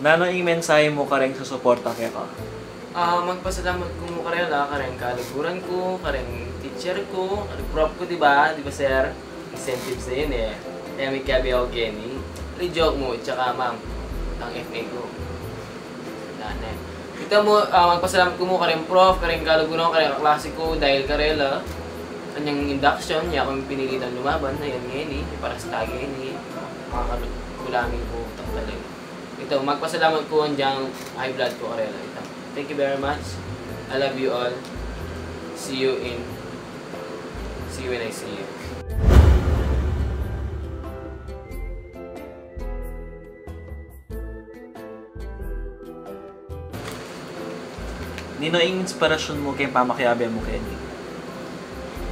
Nano yung mensahe mo ka rin sa suporta kaya ka? Magpasalamat ko mo karela, kareng kaluguran ko, kareng teacher ko, prof ko, diba? Diba, sir? Incentives na yun eh. Kaya may kabi ako, Kenny. Joke mo, tsaka ma'am, ang FA ko. Dane. Ito mo, magpasalamat ko mo kareng prof, kareng kaluguran ko, kareng kaklase ko, dahil karela, kanyang induction, niya akong pinilitan lumaban, ayan Kenny, para sa tagi ni makakagulaming ko, talaga. Ito, magpasalamat ko ang high blood ko, karela. Ito. Thank you very much. I love you all. See you when I see you. Nino yung inspirasyon mo kay pamakyabe mo, Kenny?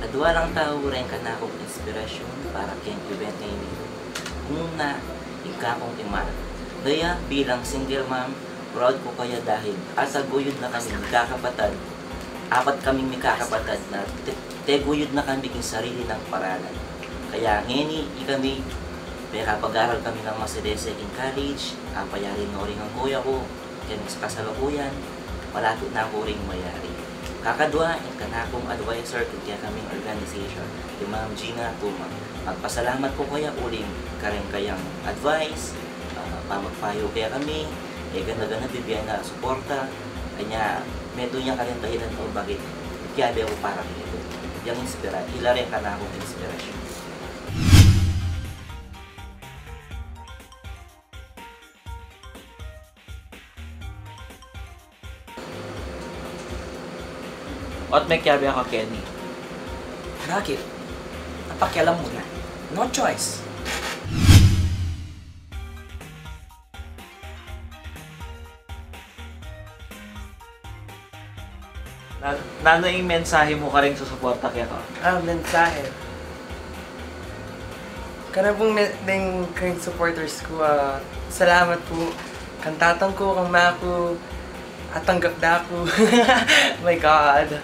Adwa lang tao rin ka na akong inspirasyon para keng event na ini. Una, ika kong iman. Daya bilang single mom, proud ko kaya dahil asaguyod na kami kakapatad. Apat kaming may kakapatad na teguyod na kami king sarili ng paralan. Kaya ngeni, ikami, pag-aral kami ng Masidese in college, payarin na rin ang kuya ko, kaya sa kasalukuyan, malapit na ako rin mayari. Kakadwa, kanakong advisor kaya kaming organization, yung Ma'am Gina Tuma. Magpasalamat ko kaya uling kayang advice, pamagpayo kaya kami, ganda-ganda bibigyan na suporta, kanya medyo niya ka rin dahilan ko bakit kaya ako parang ito. Yung inspirasyon, ila rin ka na akong inspirasyon. At may kyabe ka, Kenny? Bakit? Napakialam mo na. No choice. Nano yung mensahe mo ka rin sa suporta kaya ka? Mensahe. Kana pong kang supporters ko, salamat po. Kantatang ko, kang mako, at tanggap na ako. My God.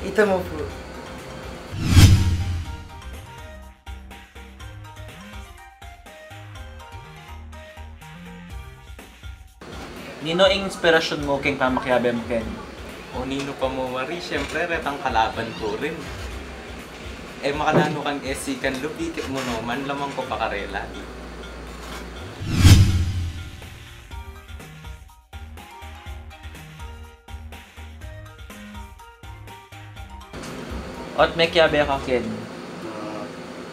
Ito mo po. Nino yung inspirasyon mo kay pamakyabe mo, Kenny? O nino pa mo mari, syempre retang kalaban ko rin. Makalano kan SC kan lupikit mo naman, lamang ko pakarela. At may kyabe ka, Kenny?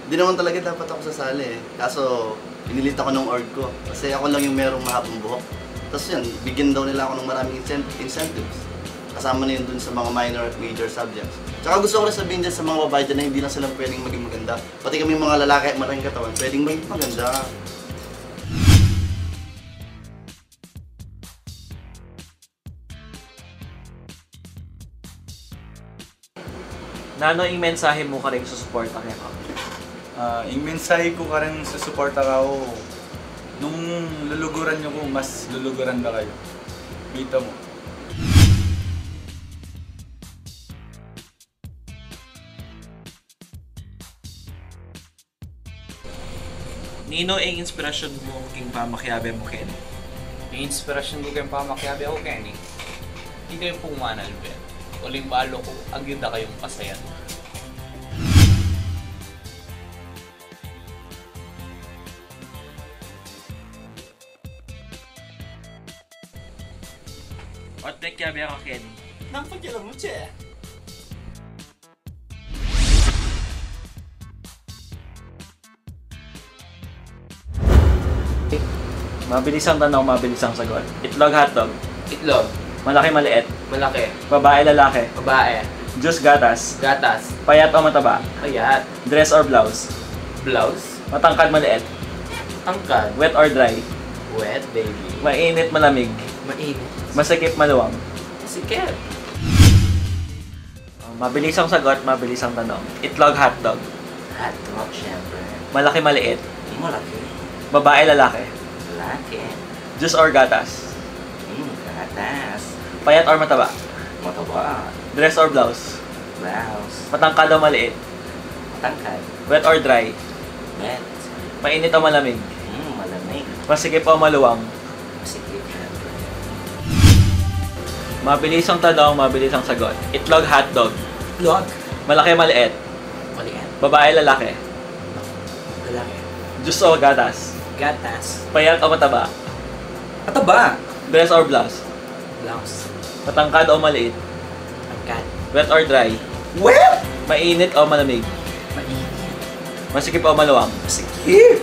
Di naman talaga dapat ako sasali eh. Kaso, pinilit ako ng org ko. Kasi ako lang yung merong mahabang buhok. Tapos yan, bigyan daw nila ako ng maraming incentives. Kasama na yun dun sa mga minor at major subjects. Tsaka gusto ko rin sabihin dyan sa mga babae dyan na hindi lang sila pwedeng maging maganda. Pati kami mga lalaki at maraming katawan, pwedeng maging maganda. Nano yung mensahe mo ka rin sa suporta kaya ka? Yung mensahe ko ka rin sa suporta kao, nung luluguran nyo ko, mas luluguran na kayo. Kita mo. Nino yung inspirasyon mo king pamakyabe mo, Kenny? Yung inspirasyon ko kayong pamakyabi ako, Kenny. Hindi kayong pumanal, Ben. Uling balo ko, agyuda kayong pasayan. At may kyabe ka, Kenny? Napakialam mo, Che. Mabilis ang tanong, mabilis ang sagot. Itlog, hotdog. Itlog. Malaki, maliit. Malaki. Babae, lalaki. Babae. Juice, gatas. Gatas. Payat o mataba. Payat. Dress or blouse. Blouse. Matangkad, maliit. Angkad. Wet or dry. Wet, baby. Mainit, malamig. Mainit. Masikip, maluwang. Sikip. Mabilis ang sagot, mabilis ang tanong. Itlog, hotdog. Hotdog, syempre. Malaki, maliit. Hindi mo laki. Babae, lalaki. Laki. Juice or gatas. Gatas. Payat or mataba. Mataba. Dress or blouse. Blouse. Matangkad o maliit. Matangkad. Wet or dry. Wet. Mainit o malamig. Malamig. Masikip o maluwang. Masikip. Masikip, syempre. Mabilis ang tanong, mabilis ang sagot. Itlog, hotdog. Itlog. Malaki, maliit. Maliit. Babae, lalaki. Lalaki. Juice o gatas. Gatas. Payat o mataba. Mataba. Dress or blouse. Blouse. Matangkad o maliit. Angkat. Wet or dry. Well! Mainit o malamig. Mainit. Masikip o maluwang. Sige.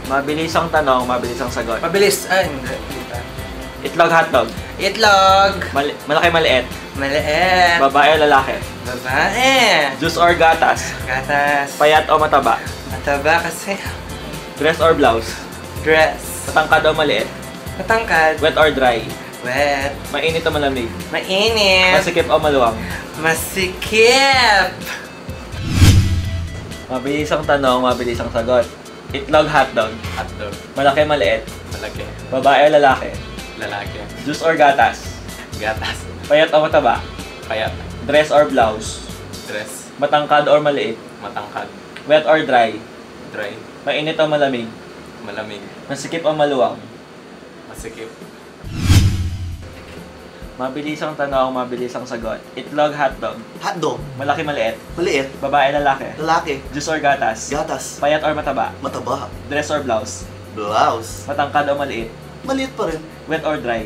Mabilis ang tanong, mabilis ang sagot. Mabilis. Ay, hindi. Itlog, hotdog. Itlog. Malaki, maliit. Maliit. Babae o lalaki. Babae. Juice or gatas. Gatas. Payat o mataba. Mataba kasi. Dress or blouse. Dress. Matangkad o maliit. Matangkad. Wet or dry. Wet. Mainit o malamig. Mainit. Masikip o maluwang. Masikip. Mabilis ang tanong, mabilis ang sagot. Itlog, hotdog. Hotdog. Malaki, maliit. Malaki. Babae o lalaki. Lalaki. Juice or gatas. Gatas. Payat o mataba. Payat. Dress or blouse. Dress. Matangkad or maliit. Matangkad. Wet or dry. Dry. Mainit o malamig. Malamig. Masikip o maluwang. Masikip. Mabilis ang tanong, mabilis ang sagot. Itlog, hotdog. Hotdog. Malaki, maliit. Maliit. Babae, lalaki. Lalaki. Juice or gatas. Gatas. Payat or mataba. Mataba. Dress or blouse. Blouse. Matangkad o maliit. Maliit pa rin. Wet or dry.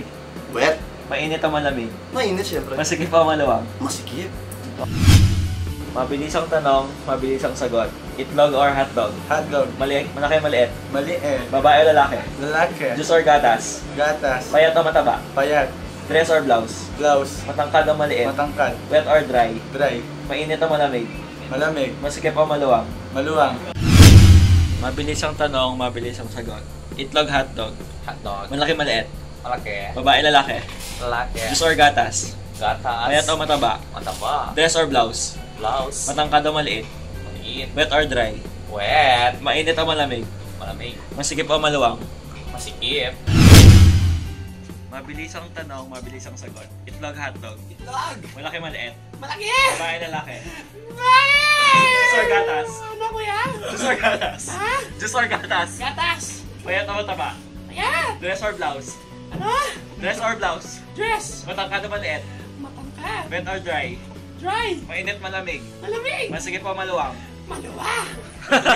Wet. Mainit o malamig. Mainit syempre. Masikip o maluwang. Masikip. Mabilis ang tanong, mabilis ang sagot. Itlog or hotdog. Hotdog. Malaki, maliit. Maliit. Babae o lalaki. Lalaki. Juice or gatas. Gatas. Payat o mataba. Payat. Dress or blouse. Blouse. Matangkad o maliit. Matangkad. Wet or dry. Dry. Mainit o malamig. Malamig. Masikip o maluwang. Maluwang. Mabilis ang tanong, mabilis ang sagot. Itlog, hotdog. Hotdog. Malaki, maliit. Malaki. Babae, lalaki. Lalaki. Juice or gatas. Gatas. Payat o mataba. Mataba. Dress or blouse. Blouse. Matangkad o maliit. Maliit. Wet or dry. Wet. Mainit o malamig. Malamig. Masikip o maluwang. Masikip. Mabilis ang tanong, mabilis ang sagot. Itlog, hotdog. Itlog. Malaki, maliit. Malaki. Babae, lalaki. Malaki. Juice or gatas. Ano ko yan? Juice or gatas. Ha? Juice or gatas. Gatas. Payat o mataba. Ayan. Dress or blouse. Ano? Dress or blouse. Dress. Matangkad o maliit. Matangkad. Wet or dry. Dry. Mainit, malamig. Malamig. Masikip o maluwang. Maluwa.